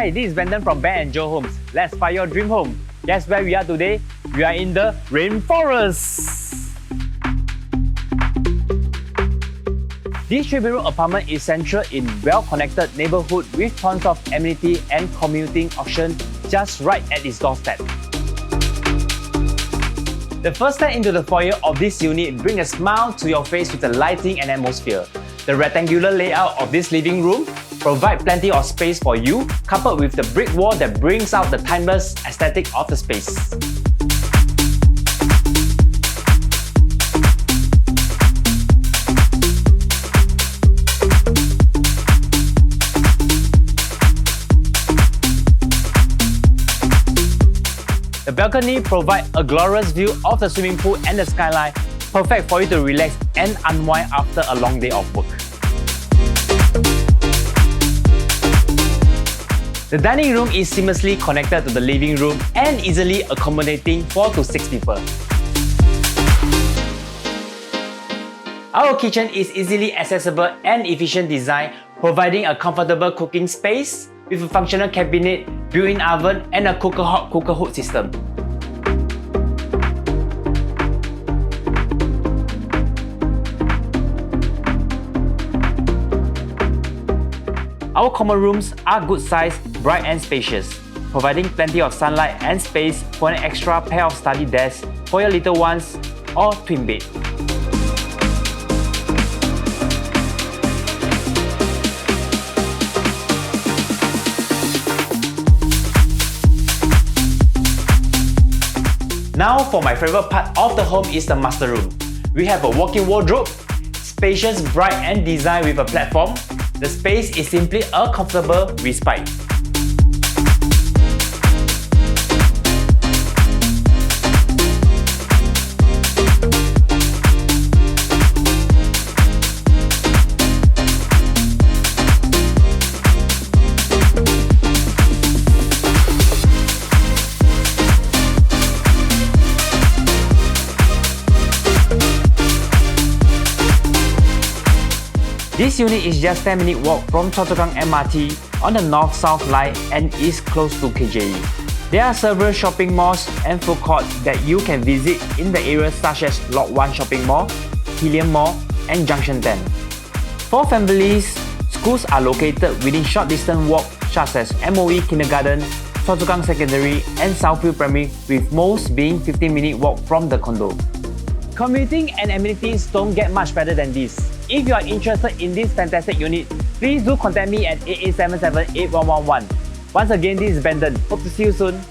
Hi, this is Brandon from Ben & Joe Homes. Let's buy your dream home. Guess where we are today? We are in the Rainforest. This 3-bedroom apartment is central in well-connected neighborhood with tons of amenity and commuting options just right at its doorstep. The first step into the foyer of this unit brings a smile to your face with the lighting and atmosphere. The rectangular layout of this living room provides plenty of space for you, coupled with the brick wall that brings out the timeless aesthetic of the space. The balcony provides a glorious view of the swimming pool and the skyline, perfect for you to relax and unwind after a long day of work. The dining room is seamlessly connected to the living room and easily accommodating 4 to 6 people. Our kitchen is easily accessible and efficient design, providing a comfortable cooking space with a functional cabinet, built-in oven, and a cooker-hot, cooker-hood system. Our common rooms are good size, bright and spacious, providing plenty of sunlight and space for an extra pair of study desks for your little ones or twin bed. Now for my favorite part of the home is the master room. We have a walk-in wardrobe, spacious, bright and designed with a platform. The space is simply a comfortable respite. This unit is just 10-minute walk from Choa MRT on the north-south line and is close to KJE. There are several shopping malls and food courts that you can visit in the areas such as Lot 1 Shopping Mall, Hillian Mall, and Junction 10. For families, schools are located within short distance walk such as MOE Kindergarten, Choa Secondary, and Southfield Primary, with most being 15-minute walk from the condo. Commuting and amenities don't get much better than this. If you are interested in this fantastic unit, please do contact me at 8877 8111. Once again, this is Brandon. Hope to see you soon.